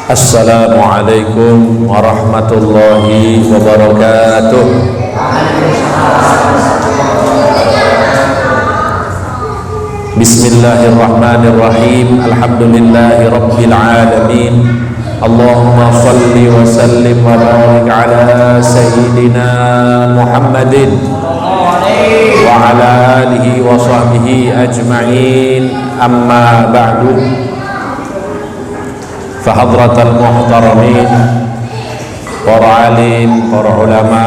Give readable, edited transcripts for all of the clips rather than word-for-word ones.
Assalamualaikum warahmatullahi wabarakatuh. Bismillahirrahmanirrahim. Alhamdulillahi rabbil alamin. Allahumma salli wa sallim wa barik ala sayyidina Muhammadin wa ala alihi wa sahbihi ajma'in. Amma ba'du. Fahadratal muhtaramin, para alim, para ulama,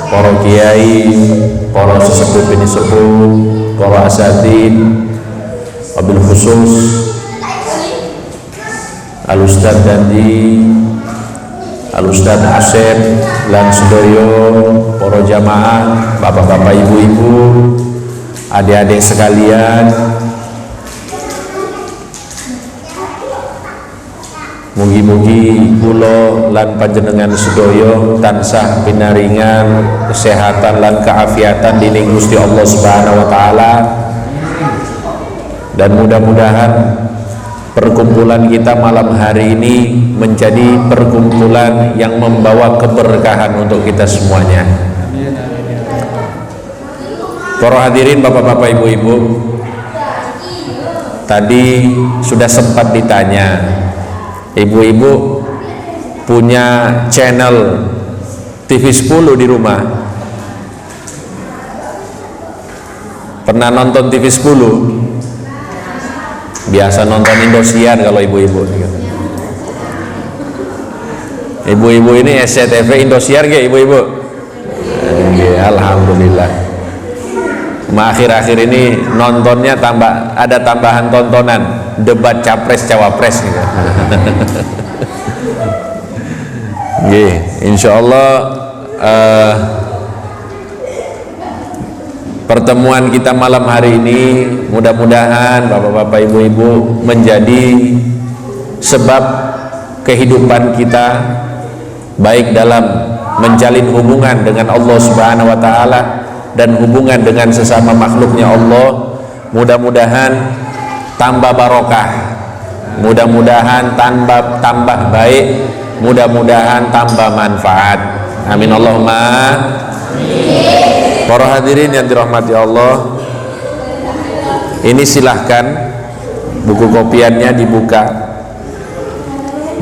para kiai, para sesepuh bini sepuh, para asatid, wabil khusus Al-Ustadz Dandi, Al-Ustadz Asep, lan sedoyo, para jamaah, bapak-bapak, ibu-ibu, adik-adik sekalian, mugi-mugi kula lan panjenengan sedaya tansah pinaringan kesehatan lan keafiatan dening Gusti Allah Subhanahu wa taala, dan mudah-mudahan perkumpulan kita malam hari ini menjadi perkumpulan yang membawa keberkahan untuk kita semuanya. Para hadirin, bapak-bapak, ibu-ibu, tadi sudah sempat ditanya, ibu-ibu punya channel TV 10 di rumah? Pernah nonton TV 10? Biasa nonton Indosiar kalau ibu-ibu. Ibu-ibu ini SCTV Indosiar gak ibu-ibu? Alhamdulillah. Akhir-akhir ini nontonnya ada tambahan tontonan, debat capres cawapres gitu. Insyaallah pertemuan kita malam hari ini mudah-mudahan bapak-bapak, ibu-ibu menjadi sebab kehidupan kita, baik dalam menjalin hubungan dengan Allah Subhanahu wa taala dan hubungan dengan sesama makhluknya Allah. Mudah-mudahan tambah barokah, mudah-mudahan tambah baik, mudah-mudahan tambah manfaat. Amin Allahumma amin. Para hadirin yang dirahmati Allah, ini silahkan buku kopiannya dibuka,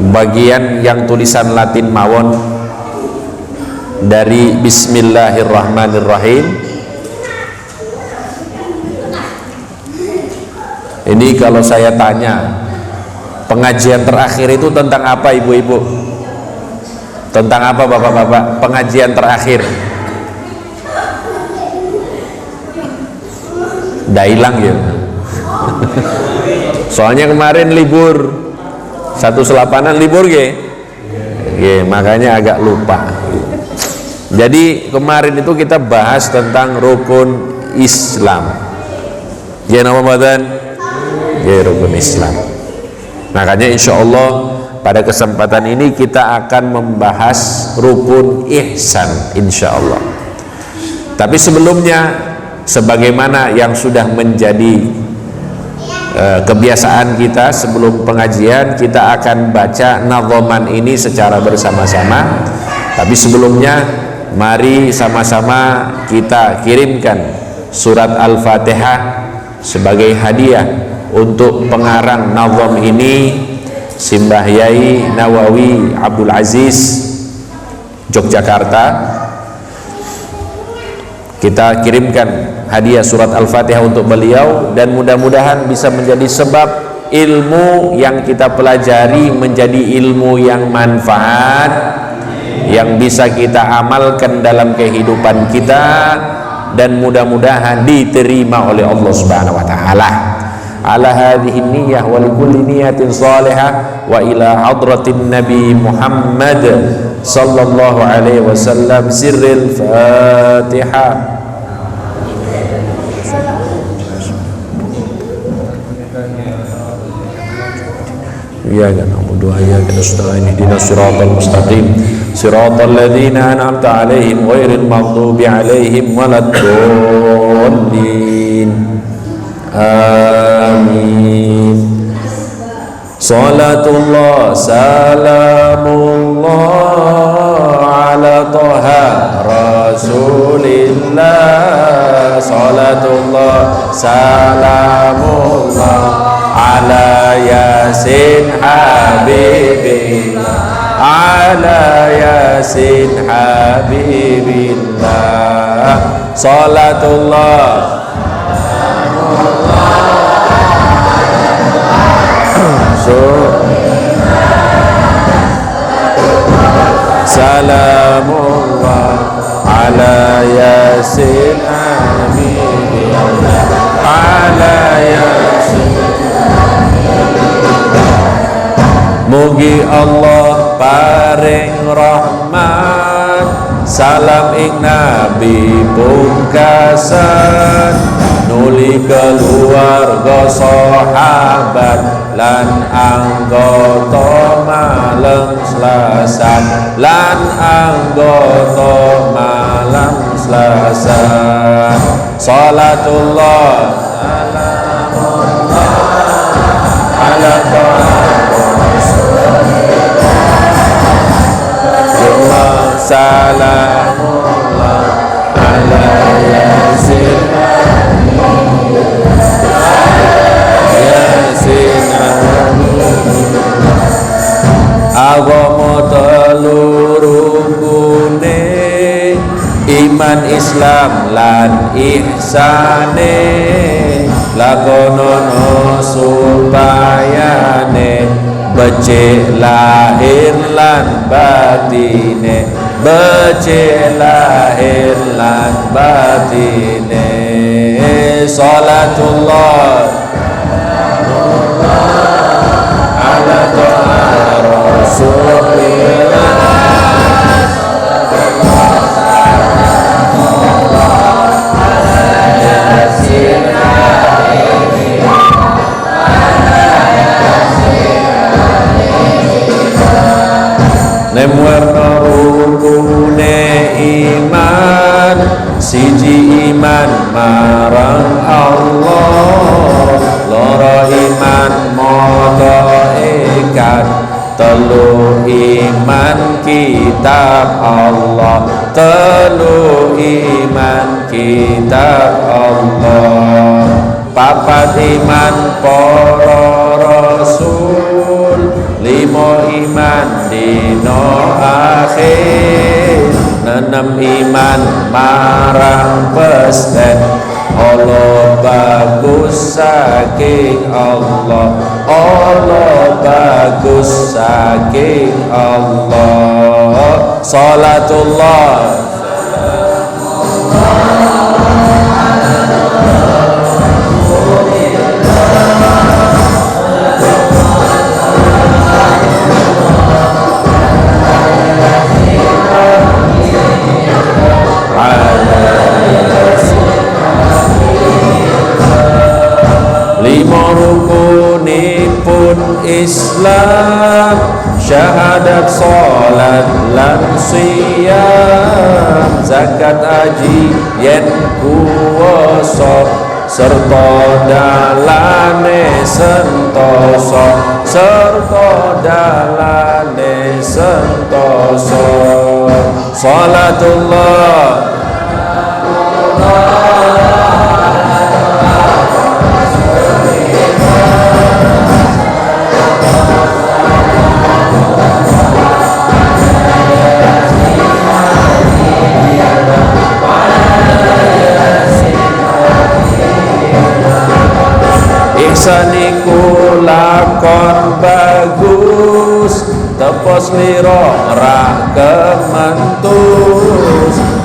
bagian yang tulisan Latin mawon dari Bismillahirrahmanirrahim. Ini kalau saya tanya, pengajian terakhir itu tentang apa ibu-ibu? Tentang apa bapak-bapak? Pengajian terakhir dah hilang ya. Soalnya kemarin libur, satu selapanan libur makanya agak lupa. Jadi kemarin itu kita bahas tentang rukun Islam. Nama badan rukun Islam. Makanya insya Allah pada kesempatan ini kita akan membahas rukun ihsan insya Allah. Tapi sebelumnya, sebagaimana yang sudah menjadi kebiasaan kita, sebelum pengajian kita akan baca nadhaman ini secara bersama-sama. Tapi sebelumnya mari sama-sama kita kirimkan surat Al-Fatihah sebagai hadiah untuk pengarang nazam ini, Simbah Yai Nawawi Abdul Aziz, Yogyakarta. Kita kirimkan hadiah surat Al-Fatihah untuk beliau, dan mudah-mudahan bisa menjadi sebab ilmu yang kita pelajari menjadi ilmu yang manfaat, yang bisa kita amalkan dalam kehidupan kita, dan mudah-mudahan diterima oleh Allah Subhanahu wa taala. Ala hadhihi niyyah wa likulli niyatin salihah wa ila hadratin Nabi Muhammad sallallahu alaihi wasallam sirril Fatihah. Iyyaka na'budu wa iyyaka nasta'in ihdinas siratal mustaqim siratal ladzina an'amta 'alaihim ghairil maghdubi 'alaihim waladdallin. Amin. Salatullah salamullah ala toha rasulillah. Salatullah salamullah ala yasin habibillah, ala yasin habibillah. Salatullah salamullah ala yasin habibillah, ala yasin. Mugi Allah paring rahmat salam ing nabi pungkasan, nuli keluarga sahabat lan anggota malam Selasa, lan anggota malam Selasa. Salatullah salamullah ala rasulillah, salamullah ala yasin agama telu rukune, iman Islam lan ihsane, lakonono supayane becik lahir lan batine, becik lahir lan batine. Salatullah ala toha rasulillah, nemwarna rukune iman, siji iman marang Allah, loro iman malaikat, telu iman kitab Allah, telu iman kitab Allah, papat iman para rasul, limo iman dino akhir, enam iman marang pesten, Allah bagus saking Allah, Allah bagus saking Allah. Salatullah lima rukunipun Islam, syahadat salat lan siyam, zakat haji yen kuwasa, serta dalane sentosa, serta dalane sentosa. Salatullah ihsaniku lakon bagus, tepos liro ra kementus,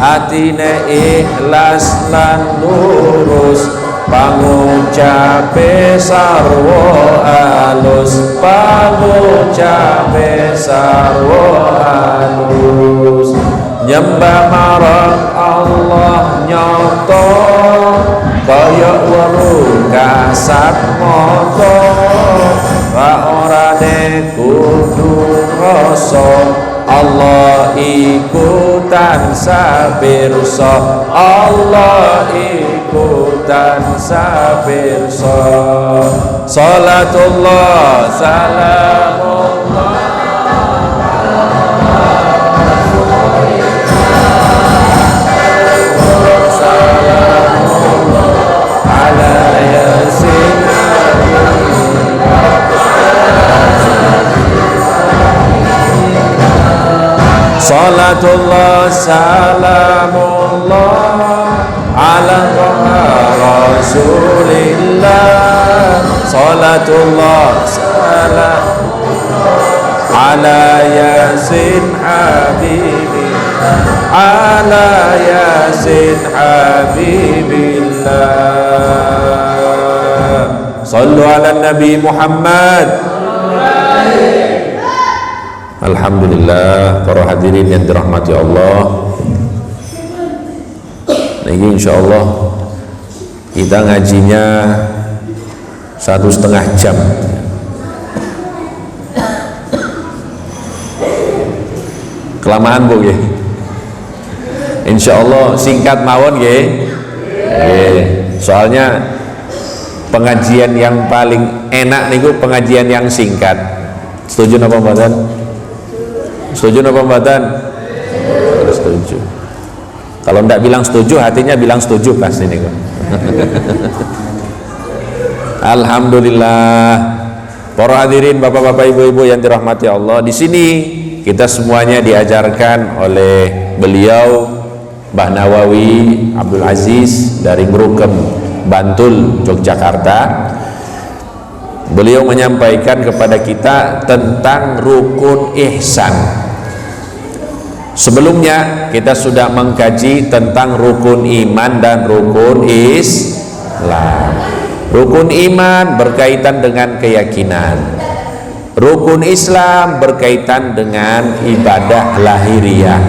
atine ikhlas lan lurus, pangucape sarwa alus, pangucape sarwa alus, nyembah marang Allah nyoto, kaya weru kasat mata, ra orane kudu rasa, Allah iku tansah pirsa, Allah iku tansah pirsa. Salatullah salamullah ala yasin salatullah salamullah ala rasulillah. Salatullah salam ala yasin habibillah ala yasin habibillah. Sallu ala nabi Muhammad. Alhamdulillah, para hadirin yang dirahmati Allah. Ini insyaallah kita ngajinya 1,5 jam. Kelamaan bu ya. Insyaallah singkat mawon ya. Soalnya pengajian yang paling enak niku pengajian yang singkat. Setuju napa mboten? Setuju napa mboten? Setuju. Kalau ndak bilang setuju, hatinya bilang setuju pasti niku. Alhamdulillah, para hadirin bapak-bapak ibu-ibu yang dirahmati Allah, di sini kita semuanya diajarkan oleh beliau Mbah Nawawi Abdul Aziz dari Ngrukem, Bantul, Yogyakarta. Beliau menyampaikan kepada kita tentang rukun ihsan. Sebelumnya kita sudah mengkaji tentang rukun iman dan rukun Islam. Rukun iman berkaitan dengan keyakinan. Rukun Islam berkaitan dengan ibadah lahiriah.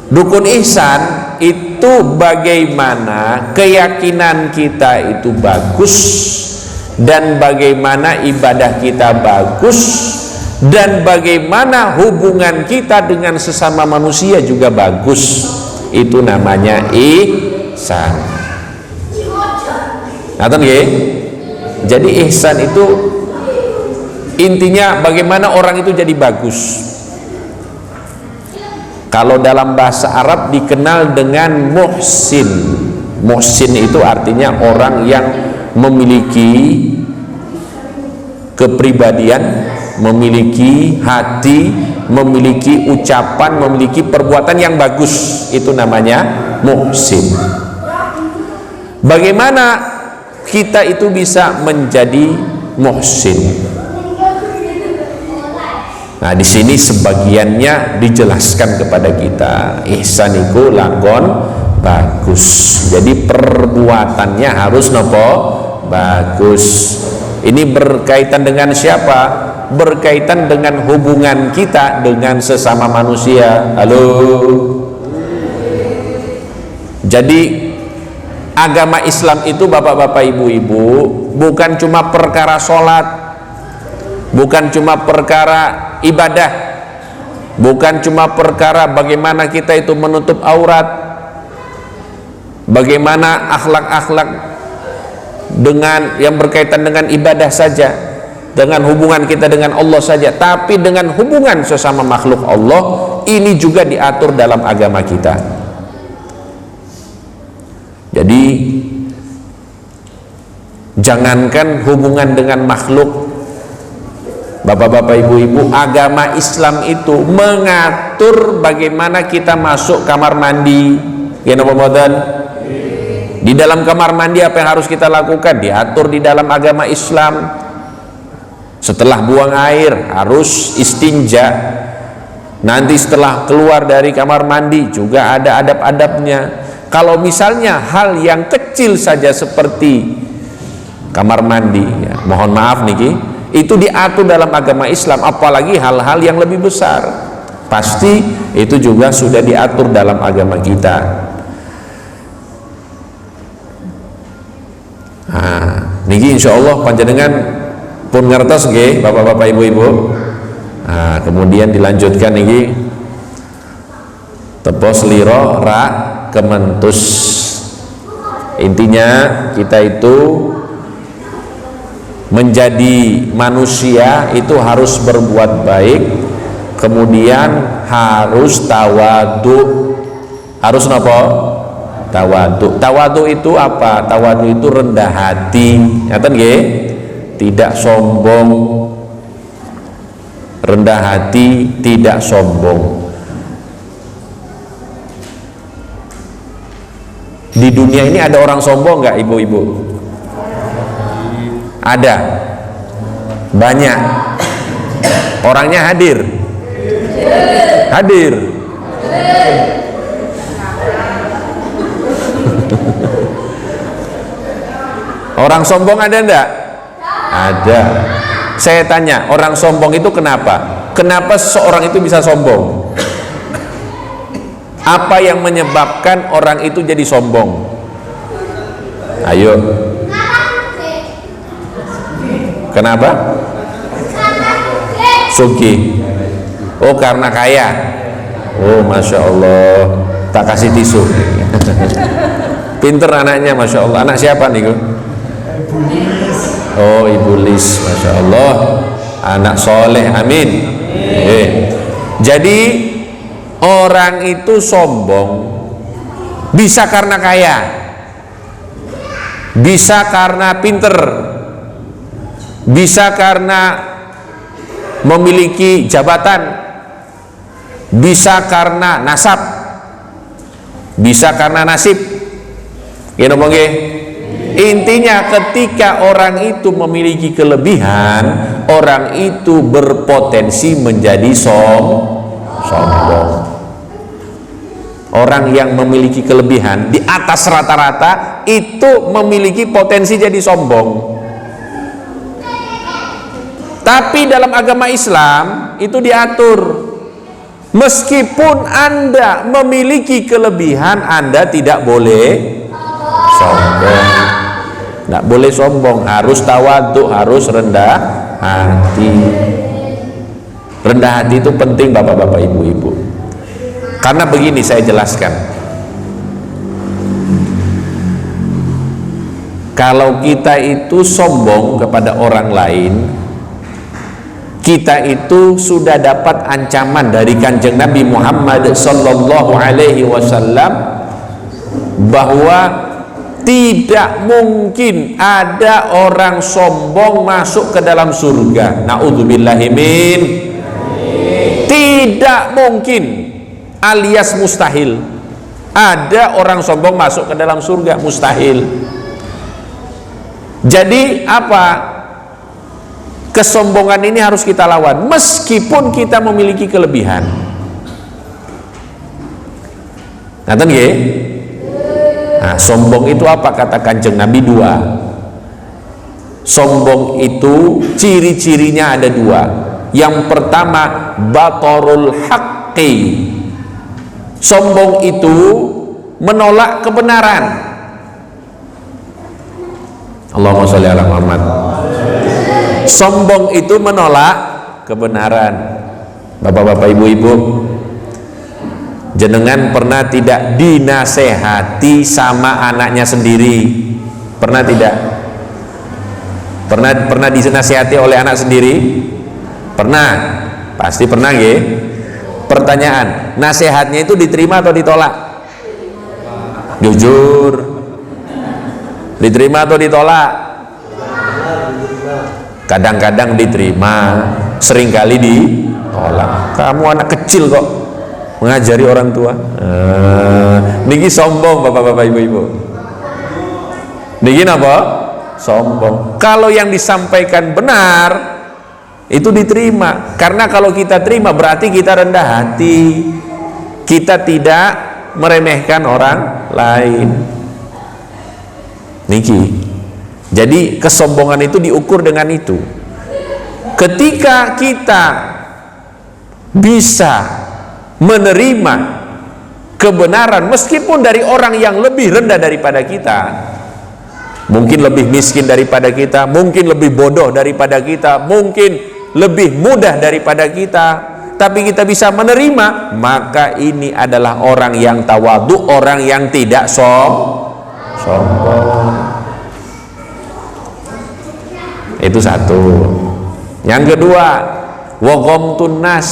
Rukun ihsan itu bagaimana keyakinan kita itu bagus dan bagaimana ibadah kita bagus dan bagaimana hubungan kita dengan sesama manusia juga bagus. Itu namanya ihsan. Ngaten nggih? Jadi ihsan itu intinya bagaimana orang itu jadi bagus. Kalau dalam bahasa Arab dikenal dengan muhsin. Muhsin itu artinya orang yang memiliki kepribadian, memiliki hati, memiliki ucapan, memiliki perbuatan yang bagus. Itu namanya muhsin. Bagaimana kita itu bisa menjadi muhsin? Nah, di sini sebagiannya dijelaskan kepada kita. Ihsan iku lakon bagus. Jadi perbuatannya harus nopo bagus. Ini berkaitan dengan siapa? Berkaitan dengan hubungan kita dengan sesama manusia. Halo. Jadi agama Islam itu bapak-bapak ibu-ibu bukan cuma perkara sholat, bukan cuma perkara ibadah, bukan cuma perkara bagaimana kita itu menutup aurat, bagaimana akhlak-akhlak dengan yang berkaitan dengan ibadah saja, dengan hubungan kita dengan Allah saja, tapi dengan hubungan sesama makhluk Allah ini juga diatur dalam agama kita. Jadi jangankan hubungan dengan makhluk, bapak-bapak ibu-ibu, agama Islam itu mengatur bagaimana kita masuk kamar mandi. Ya napa mboten? Di dalam kamar mandi apa yang harus kita lakukan? Diatur di dalam agama Islam. Setelah buang air harus istinja. Nanti setelah keluar dari kamar mandi juga ada adab-adabnya. Kalau misalnya hal yang kecil saja seperti kamar mandi, ya, mohon maaf niki, itu diatur dalam agama Islam, apalagi hal-hal yang lebih besar, pasti itu juga sudah diatur dalam agama kita. Nah, niki insyaallah panjenengan pun ngertos nggih bapak-bapak ibu-ibu. Nah, kemudian dilanjutkan niki tepos liro ra kementus. Intinya kita itu menjadi manusia itu harus berbuat baik, kemudian harus tawadu. Harus apa? Tawadu. Tawadu itu apa? Tawadu itu rendah hati, ngaten nggih? Tidak sombong. Rendah hati, tidak sombong. Di dunia ini ada orang sombong nggak, ibu-ibu? Ada. Banyak. Orangnya hadir. Hadir. Orang sombong ada enggak? Ada. Saya tanya, orang sombong itu kenapa? Kenapa seseorang itu bisa sombong? Apa yang menyebabkan orang itu jadi sombong? Ayo. Kenapa? Sugih. Oh, karena kaya. Oh, masya Allah. Tak kasih tisu. Pinter anaknya, masya Allah. Anak siapa nih? Oh, Ibu Lis, masya Allah. Anak soleh, amin. Jadi orang itu sombong bisa karena kaya, bisa karena pinter, bisa karena memiliki jabatan, bisa karena nasab, bisa karena nasib. Ya, ngomong nggih. Intinya ketika orang itu memiliki kelebihan, orang itu berpotensi menjadi sombong. Orang yang memiliki kelebihan di atas rata-rata itu memiliki potensi jadi sombong. Tapi dalam agama Islam itu diatur, meskipun Anda memiliki kelebihan, Anda tidak boleh sombong. Tidak boleh sombong, harus tawadhu, harus rendah hati. Rendah hati itu penting, bapak-bapak, ibu-ibu. Karena begini saya jelaskan. Kalau kita itu sombong kepada orang lain, kita itu sudah dapat ancaman dari Kanjeng Nabi Muhammad sallallahu alaihi wasallam bahwa tidak mungkin ada orang sombong masuk ke dalam surga. Na'udzubillahimin. Tidak mungkin, alias mustahil. Ada orang sombong masuk ke dalam surga, mustahil. Jadi apa? Kesombongan ini harus kita lawan, meskipun kita memiliki kelebihan. Ngaten nggih? Nah, sombong itu apa? Kata Kanjeng Nabi dua. Sombong itu ciri-cirinya ada dua. Yang pertama, batarul haqqi. Sombong itu menolak kebenaran. Allahumma sholli ala Muhammad. Sombong itu menolak kebenaran. Bapak-bapak, ibu-ibu, jenengan pernah tidak dinasehati sama anaknya sendiri? Pernah tidak? Pernah dinasehati oleh anak sendiri? Pernah? Pasti pernah nggih? Pertanyaan, nasihatnya itu diterima atau ditolak? Jujur. Diterima atau ditolak? Kadang-kadang diterima, seringkali ditolak. Kamu anak kecil kok mengajari orang tua. Niki sombong, bapak-bapak, ibu-ibu. Niki apa? Sombong. Kalau yang disampaikan benar, itu diterima. Karena kalau kita terima berarti kita rendah hati, kita tidak meremehkan orang lain. Niki. Jadi kesombongan itu diukur dengan itu. Ketika kita bisa menerima kebenaran meskipun dari orang yang lebih rendah daripada kita, mungkin lebih miskin daripada kita, mungkin lebih bodoh daripada kita, mungkin lebih mudah daripada kita, tapi kita bisa menerima, maka ini adalah orang yang tawadhu, orang yang tidak sombong. Itu satu. Yang kedua, wa ghamtun nas.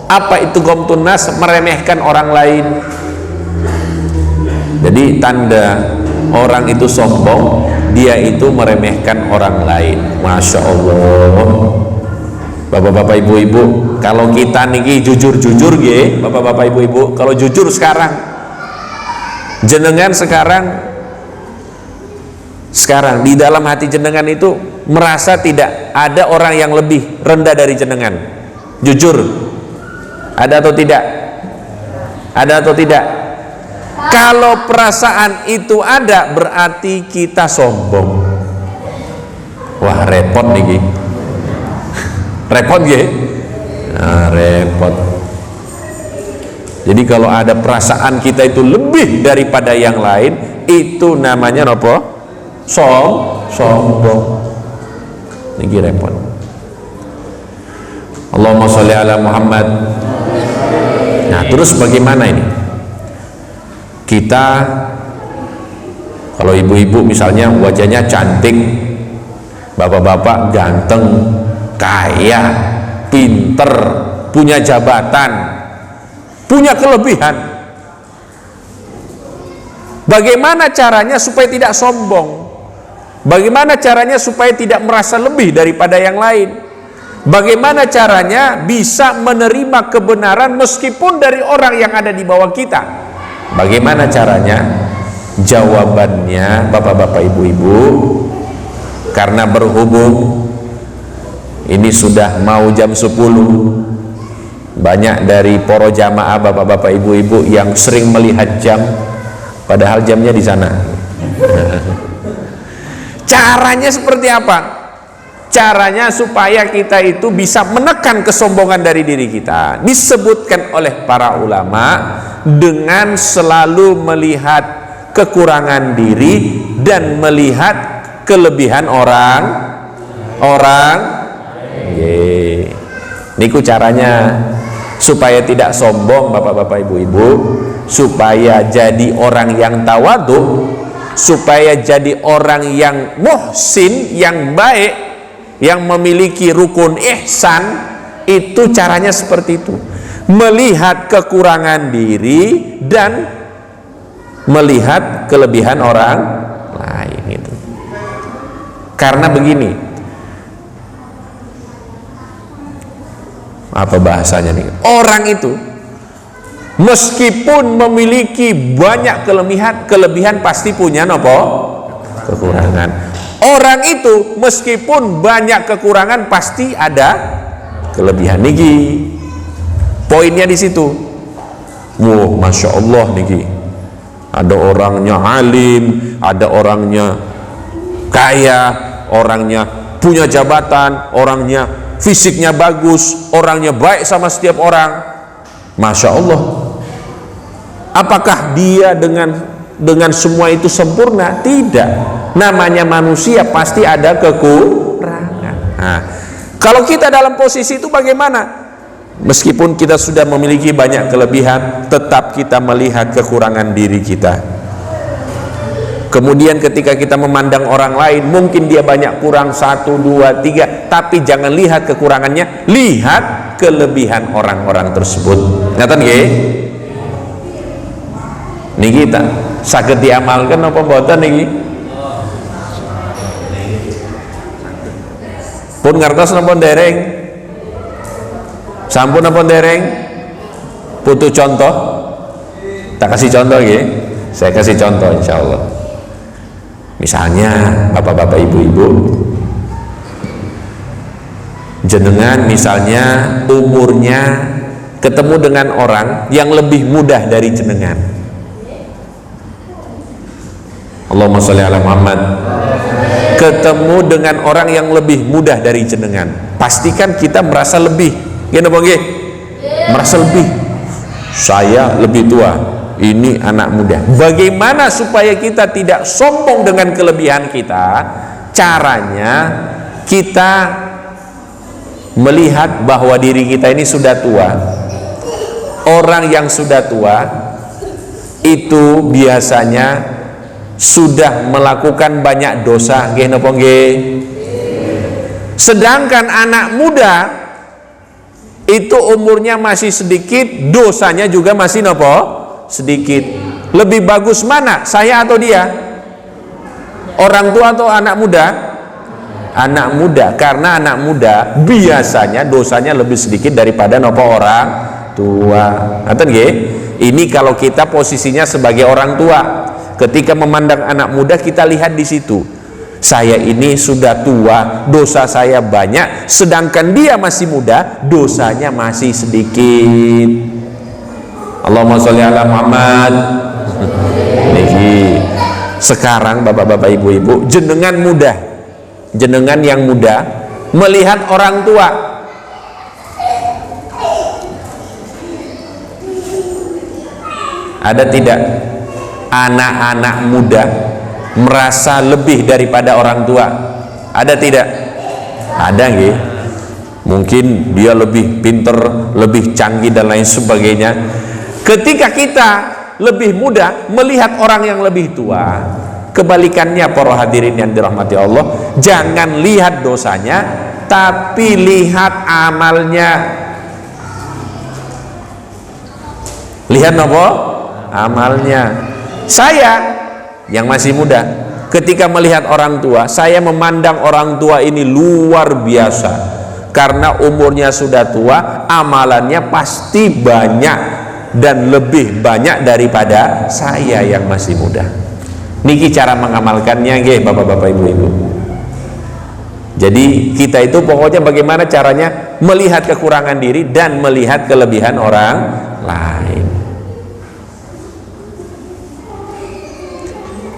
Apa itu ghamtun nas? Meremehkan orang lain. Jadi tanda orang itu sombong, dia itu meremehkan orang lain. Masya Allah. Bapak-bapak ibu-ibu, kalau kita niki jujur-jujur ya, bapak-bapak ibu-ibu, kalau jujur sekarang, jenengan sekarang di dalam hati jenengan itu merasa tidak ada orang yang lebih rendah dari jenengan. Jujur, ada atau tidak? Ada atau tidak? Kalau perasaan itu ada, berarti kita sombong. Wah, repot nih, repot ya. Nah, repot. Jadi kalau ada perasaan kita itu lebih daripada yang lain, itu namanya apa? Sombong. Ini repot. Allahumma sholli ala Muhammad. Nah, terus bagaimana ini? Kita, kalau ibu-ibu misalnya wajahnya cantik, bapak-bapak ganteng, kaya, pinter, punya jabatan, punya kelebihan, bagaimana caranya supaya tidak sombong? Bagaimana caranya supaya tidak merasa lebih daripada yang lain? Bagaimana caranya bisa menerima kebenaran meskipun dari orang yang ada di bawah kita? Bagaimana caranya? Jawabannya, bapak-bapak ibu-ibu, karena berhubung ini sudah mau jam 10, banyak dari poro jamaah bapak-bapak ibu-ibu yang sering melihat jam, padahal jamnya di sana. Caranya seperti apa? Caranya supaya kita itu bisa menekan kesombongan dari diri kita, disebutkan oleh para ulama dengan selalu melihat kekurangan diri dan melihat kelebihan orang. Niku caranya supaya tidak sombong, bapak-bapak ibu-ibu, supaya jadi orang yang tawadhu, supaya jadi orang yang muhsin, yang baik, yang memiliki rukun ihsan. Itu caranya seperti itu, melihat kekurangan diri dan melihat kelebihan orang lain. Itu karena begini, apa bahasanya nih, orang itu meskipun memiliki banyak kelebihan pasti punya kekurangan. Orang itu meskipun banyak kekurangan pasti ada kelebihan. Niki poinnya di situ. Wow, masya Allah niki, ada orangnya alim, ada orangnya kaya, orangnya punya jabatan, orangnya fisiknya bagus, orangnya baik sama setiap orang. Masya Allah. Apakah dia dengan semua itu sempurna? Tidak. Namanya manusia pasti ada kekurangan. Nah, kalau kita dalam posisi itu bagaimana? Meskipun kita sudah memiliki banyak kelebihan, tetap kita melihat kekurangan diri kita. Kemudian ketika kita memandang orang lain, mungkin dia banyak kurang 1, 2, 3, tapi jangan lihat kekurangannya, lihat kelebihan orang-orang tersebut. Ngaten nggih? Niki kita saged diamalkan apa mboten niki? Pun ngertos napa dereng? Sampun napa dereng? Butuh contoh? Tak kasih contoh nggih. Saya kasih contoh insyaallah. Misalnya bapak-bapak ibu-ibu, jenengan misalnya umurnya ketemu dengan orang yang lebih mudah dari jenengan. Allahumma sholli ala Muhammad. Ketemu dengan orang yang lebih mudah dari jenengan, pastikan kita merasa lebih. Gini apa nggih? Merasa lebih. Saya lebih tua, ini anak muda. Bagaimana supaya kita tidak sombong dengan kelebihan kita? Caranya kita melihat bahwa diri kita ini sudah tua. Orang yang sudah tua itu biasanya sudah melakukan banyak dosa, nggih napa nggih? Sedangkan anak muda itu umurnya masih sedikit, dosanya juga masih nopo sedikit. Lebih bagus mana, saya atau dia? Orang tua atau anak muda? Anak muda, karena anak muda biasanya dosanya lebih sedikit daripada nopo orang tua. Ngaten nggih? Ini kalau kita posisinya sebagai orang tua, ketika memandang anak muda kita lihat di situ. Saya ini sudah tua, dosa saya banyak, sedangkan dia masih muda, dosanya masih sedikit. Allahumma sholli ala Muhammad. Niki. Sekarang bapak-bapak ibu-ibu, jenengan muda, jenengan yang muda melihat orang tua, ada tidak anak-anak muda merasa lebih daripada orang tua? Ada tidak? Ada nggih? Mungkin dia lebih pinter, lebih canggih dan lain sebagainya. Ketika kita lebih muda melihat orang yang lebih tua, kebalikannya para hadirin yang dirahmati Allah, jangan lihat dosanya tapi lihat amalnya. Lihat apa? Amalnya. Saya yang masih muda, ketika melihat orang tua, saya memandang orang tua ini luar biasa, karena umurnya sudah tua, amalannya pasti banyak dan lebih banyak daripada saya yang masih muda. Niki cara mengamalkannya nggih bapak-bapak ibu-ibu. Jadi kita itu pokoknya bagaimana caranya melihat kekurangan diri dan melihat kelebihan orang lain.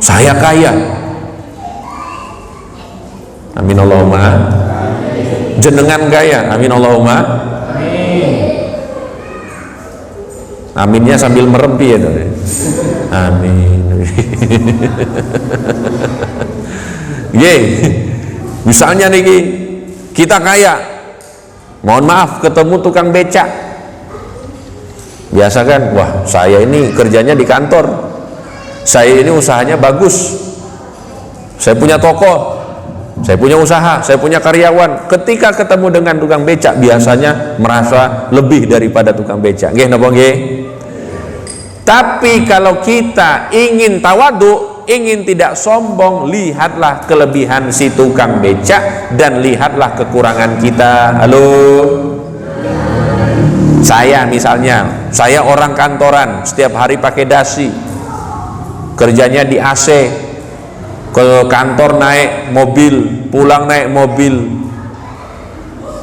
Saya kaya, amin Allahumma. Jenengan kaya, amin Allahumma. Aminnya sambil merempi ya, amin. Ye, misalnya nih kita kaya, mohon maaf ketemu tukang becak, biasa kan, wah saya ini kerjanya di kantor, saya ini usahanya bagus, saya punya toko, saya punya usaha, saya punya karyawan. Ketika ketemu dengan tukang becak biasanya merasa lebih daripada tukang becak. Nggih napa nggih? Tapi kalau kita ingin tawadhu, ingin tidak sombong, lihatlah kelebihan si tukang becak dan lihatlah kekurangan kita. Halo, saya misalnya, saya orang kantoran, setiap hari pakai dasi, kerjanya di AC, ke kantor naik mobil, pulang naik mobil.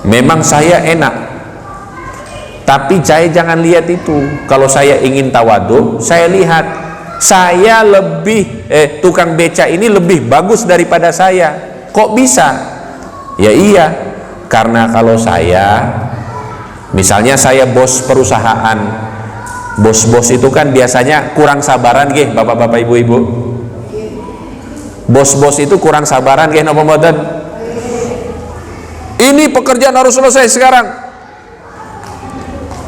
Memang saya enak, tapi saya jangan lihat itu. Kalau saya ingin tawadhu, saya lihat saya lebih tukang beca ini lebih bagus daripada saya. Kok bisa? Ya iya, karena kalau saya misalnya saya bos perusahaan, bos-bos itu kan biasanya kurang sabaran nggih bapak-bapak ibu-ibu. Bos-bos itu kurang sabaran nggih napa mboten? Ini pekerjaan harus selesai sekarang.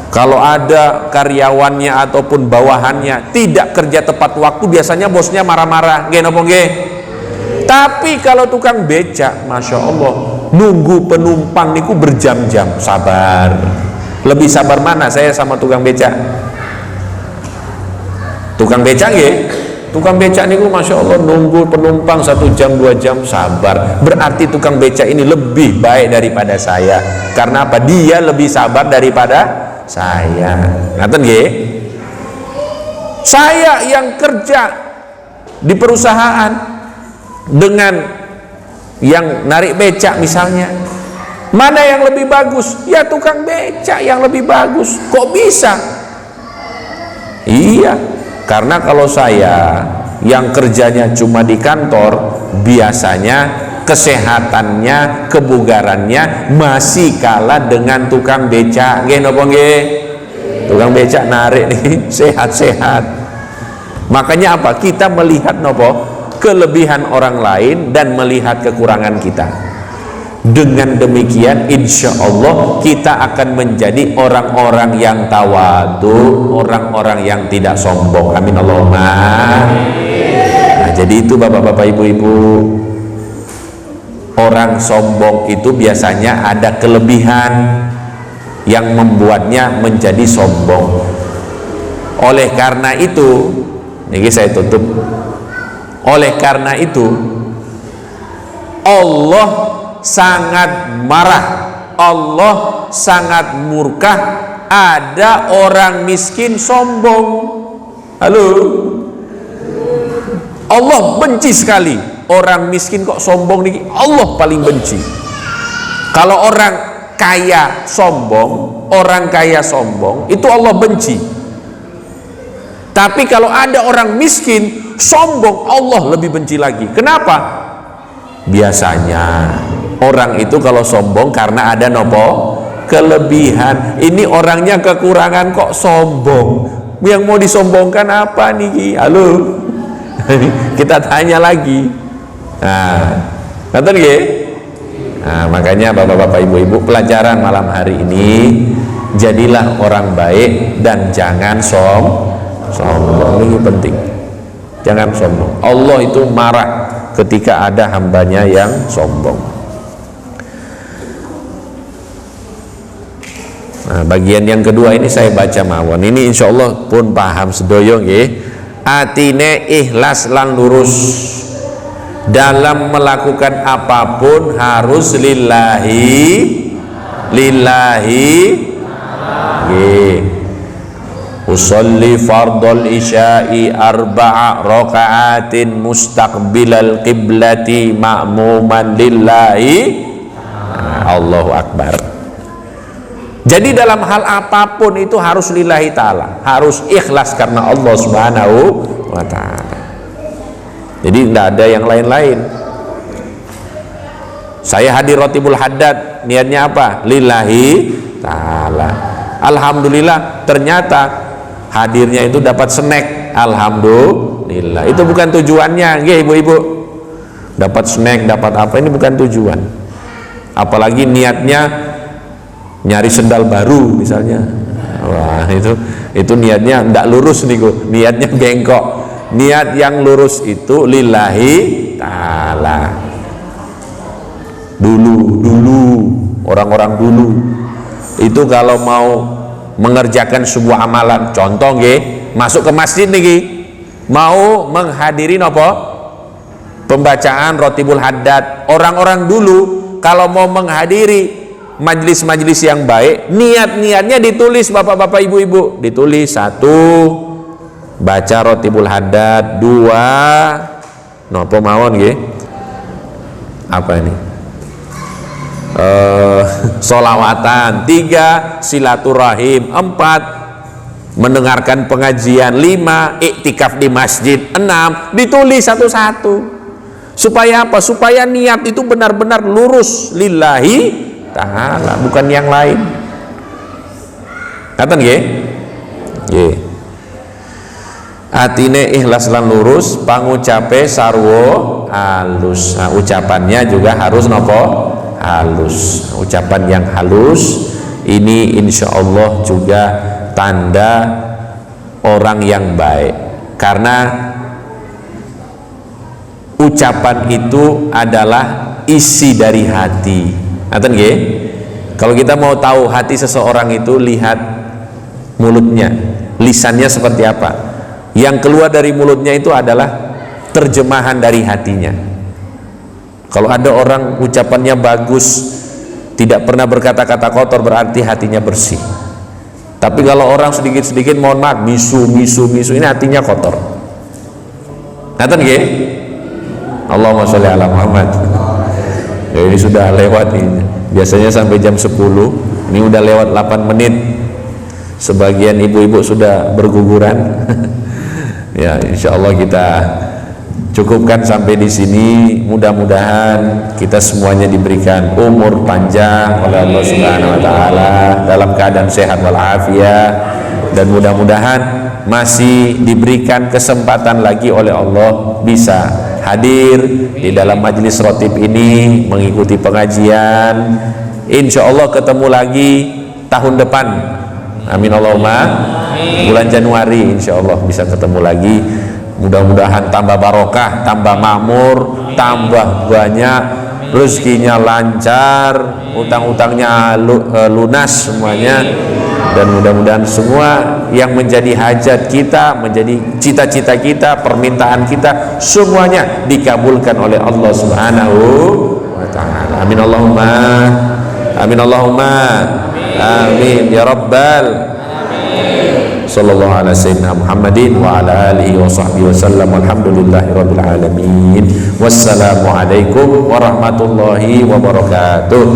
Kalau ada karyawannya ataupun bawahannya tidak kerja tepat waktu, biasanya bosnya marah-marah, nggih napa nggih? Tapi kalau tukang becak, masya Allah, nunggu penumpang niku berjam-jam, sabar. Lebih sabar mana saya sama tukang becak? Tukang becak nggih? Tukang becak niku masya Allah nunggu penumpang 1 jam 2 jam, sabar. Berarti tukang becak ini lebih baik daripada saya. Karena apa? Dia lebih sabar daripada saya. Ngaten nggih? Saya yang kerja di perusahaan dengan yang narik becak misalnya, mana yang lebih bagus? Ya tukang becak yang lebih bagus. Kok bisa? Iya, karena kalau saya yang kerjanya cuma di kantor, biasanya kesehatannya, kebugarannya masih kalah dengan tukang becak. Nggih napa nggih? Tukang becak narik nih sehat-sehat. Makanya apa? Kita melihat nopo kelebihan orang lain dan melihat kekurangan kita. Dengan demikian insya Allah kita akan menjadi orang-orang yang tawadu, orang-orang yang tidak sombong. Amin Allahumma. Nah, jadi itu bapak-bapak, ibu-ibu, orang sombong itu biasanya ada kelebihan yang membuatnya menjadi sombong. Oleh karena itu, ini saya tutup. Oleh karena itu, Allah sangat marah, Allah sangat murka ada orang miskin sombong. Halo, Allah benci sekali orang miskin kok sombong nih. Allah paling benci. Kalau orang kaya sombong, orang kaya sombong itu Allah benci. Tapi kalau ada orang miskin sombong, Allah lebih benci lagi. Kenapa? Biasanya orang itu kalau sombong karena ada nopo kelebihan. Ini orangnya kekurangan kok sombong. Yang mau disombongkan apa nih? Halo, kita tanya lagi. Nah, nonton nggih? Nah, makanya bapak-bapak, ibu-ibu, pelajaran malam hari ini, jadilah orang baik dan jangan sombong. Ini penting. Jangan sombong. Allah itu marah ketika ada hambanya yang sombong. Nah, bagian yang kedua ini saya baca mawon. Ini insya Allah pun paham sedoyo nggih. Atine ikhlas lan lurus dalam melakukan apapun harus lillahi nggih. Usolli fardul isya'i arba'a raka'atin mustaqbilal qiblati ma'muman lillahi. Allahu Akbar. Jadi dalam hal apapun itu harus lillahi ta'ala, harus ikhlas karena Allah subhanahu wa ta'ala. Jadi tidak ada yang lain-lain. Saya hadir Rotibul Haddad, niatnya apa? Lillahi ta'ala. Alhamdulillah, ternyata hadirnya itu dapat snack. Alhamdulillah. Itu bukan tujuannya, nggih ibu-ibu. Dapat snack, dapat apa, ini bukan tujuan. Apalagi niatnya nyari sendal baru misalnya. Wah, itu niatnya ndak lurus niku. Niatnya bengkok. Niat yang lurus itu lillahi ta'ala. Dulu orang-orang dulu itu kalau mau mengerjakan sebuah amalan, contoh nggih, masuk ke masjid niki, mau menghadiri nopo pembacaan Rotibul Haddad. Orang-orang dulu kalau mau menghadiri majelis-majelis yang baik, niat-niatnya ditulis, bapak-bapak, ibu-ibu, ditulis. 1, baca Rotibul Haddad. 2, nopo mawon nggih, apa ini, solawatan. 3, silaturahim. 4, mendengarkan pengajian. 5, iktikaf di masjid. 6, ditulis satu-satu. Supaya apa? Supaya niat itu benar-benar lurus lillahi ta'ala, bukan yang lain. Katen nggih? Nggih. Atine ikhlas lan lurus, pangucape sarwa halus. Nah, ucapannya juga harus nopo? Halus. Ucapan yang halus ini insya Allah juga tanda orang yang baik, karena ucapan itu adalah isi dari hati. Ngaten nggih? Kalau kita mau tahu hati seseorang itu, lihat mulutnya, lisannya seperti apa. Yang keluar dari mulutnya itu adalah terjemahan dari hatinya. Kalau ada orang ucapannya bagus, tidak pernah berkata-kata kotor, berarti hatinya bersih. Tapi kalau orang sedikit-sedikit, mohon maaf, misu, ini hatinya kotor. Ngaten nggih? Allahumma sholli ala Muhammad. Ya, ini sudah lewat ini. Biasanya sampai jam 10. Ini udah lewat 8 menit. Sebagian ibu-ibu sudah berguguran. Ya, insya Allah kita cukupkan sampai di sini. Mudah-mudahan kita semuanya diberikan umur panjang oleh Allah Subhanahu wa taala dalam keadaan sehat walafiat, dan mudah-mudahan masih diberikan kesempatan lagi oleh Allah bisa hadir di dalam majelis rotib ini mengikuti pengajian. Insya Allah ketemu lagi tahun depan, amin Allahumma, bulan Januari insya Allah bisa ketemu lagi. Mudah-mudahan tambah barokah, tambah makmur, tambah banyak, rezekinya lancar, utang-utangnya lunas semuanya, dan mudah-mudahan semua yang menjadi hajat kita, menjadi cita-cita kita, permintaan kita, semuanya dikabulkan oleh Allah Subhanahu wa ta'ala. Amin Allahumma, amin Allahumma, amin ya rabbal. Sallallahu ala sayyidina Muhammadin wa ala alihi wa sahbihi wasallam. Alhamdulillahi rabbil alamin. Wassalamu alaikum warahmatullahi wabarakatuh.